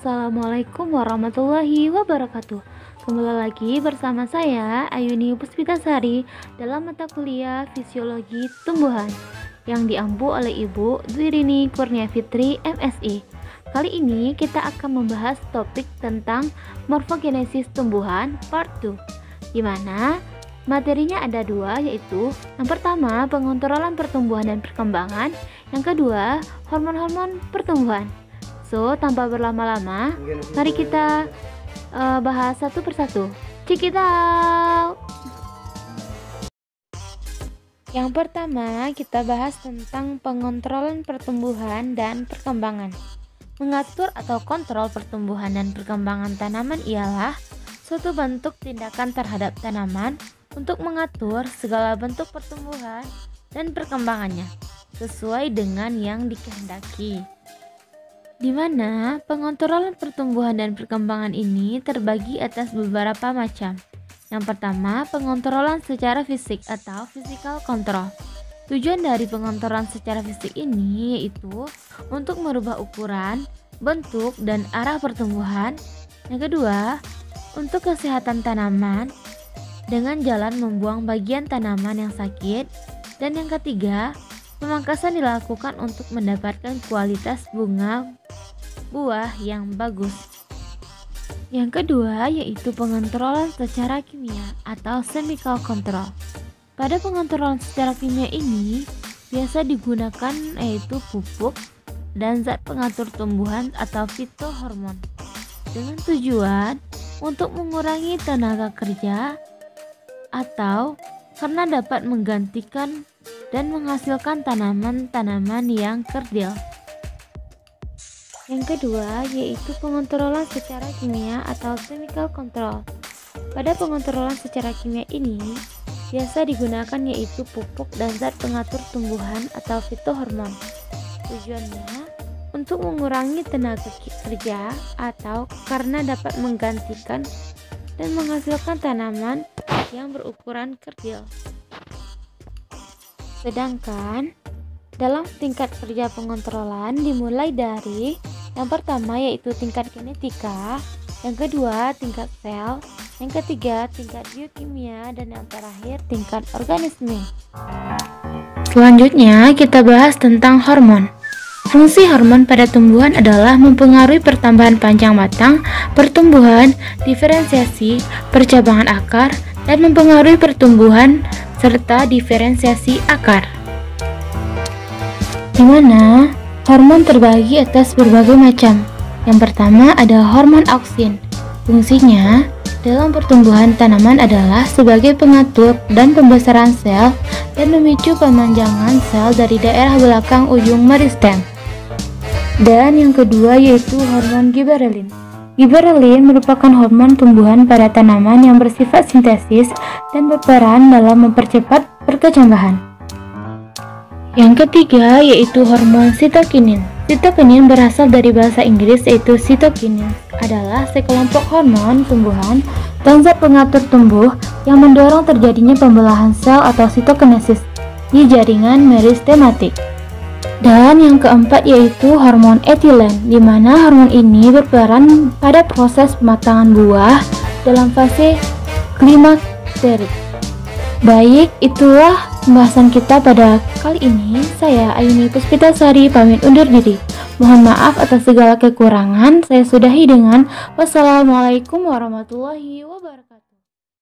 Assalamualaikum warahmatullahi wabarakatuh. Kembali lagi bersama saya Ayuni Puspitasari dalam mata kuliah Fisiologi Tumbuhan yang diampu oleh Ibu Dwirini Kurnia Fitri MSI. Kali ini kita akan membahas topik tentang morfogenesis tumbuhan part 2, di mana materinya ada dua, yaitu yang pertama pengontrolan pertumbuhan dan perkembangan, yang kedua hormon-hormon pertumbuhan. So, tanpa berlama-lama, mari kita bahas satu persatu. Check it out. Yang pertama, kita bahas tentang pengontrolan pertumbuhan dan perkembangan. Mengatur atau kontrol pertumbuhan dan perkembangan tanaman ialah suatu bentuk tindakan terhadap tanaman untuk mengatur segala bentuk pertumbuhan dan perkembangannya sesuai dengan yang dikehendaki. Di mana pengontrolan pertumbuhan dan perkembangan ini terbagi atas beberapa macam. Yang pertama, pengontrolan secara fisik atau physical control. Tujuan dari pengontrolan secara fisik ini yaitu untuk merubah ukuran, bentuk, dan arah pertumbuhan. Yang kedua, untuk kesehatan tanaman dengan jalan membuang bagian tanaman yang sakit. Dan yang ketiga, pemangkasan dilakukan untuk mendapatkan kualitas buah yang bagus. Yang kedua yaitu pengontrolan secara kimia atau chemical control. Pada pengontrolan secara kimia ini biasa digunakan yaitu pupuk dan zat pengatur tumbuhan atau fitohormon dengan tujuan untuk mengurangi tenaga kerja atau karena dapat menggantikan dan menghasilkan tanaman-tanaman yang kerdil. Yang kedua yaitu pengontrolan secara kimia atau chemical control. Pada pengontrolan secara kimia ini biasa digunakan yaitu pupuk dan zat pengatur tumbuhan atau fitohormon. Tujuannya untuk mengurangi tenaga kerja atau karena dapat menggantikan dan menghasilkan tanaman yang berukuran kerdil. Sedangkan dalam tingkat kerja pengontrolan dimulai dari yang pertama yaitu tingkat genetika, yang kedua tingkat sel, yang ketiga tingkat biokimia, dan yang terakhir tingkat organisme. Selanjutnya kita bahas tentang hormon. Fungsi hormon pada tumbuhan adalah mempengaruhi pertambahan panjang batang, pertumbuhan, diferensiasi, percabangan akar, dan mempengaruhi pertumbuhan serta diferensiasi akar. Di mana hormon terbagi atas berbagai macam. Yang pertama ada hormon auksin. Fungsinya dalam pertumbuhan tanaman adalah sebagai pengatur dan pembesaran sel dan memicu pemanjangan sel dari daerah belakang ujung meristem. Dan yang kedua yaitu hormon giberelin. Giberelin merupakan hormon tumbuhan pada tanaman yang bersifat sintesis dan berperan dalam mempercepat perkecambahan. Yang ketiga yaitu hormon sitokinin. Sitokinin berasal dari bahasa Inggris yaitu cytokinins, adalah sekelompok hormon tumbuhan dan zat pengatur tumbuh yang mendorong terjadinya pembelahan sel atau sitokinesis di jaringan meristematik. Dan yang keempat yaitu hormon etilen, di mana hormon ini berperan pada proses pematangan buah dalam fase klimakterik. Baik, itulah pembahasan kita pada kali ini. Saya Ayuni Puspitasari pamit undur diri. Mohon maaf atas segala kekurangan. Saya sudahi dengan wassalamualaikum warahmatullahi wabarakatuh.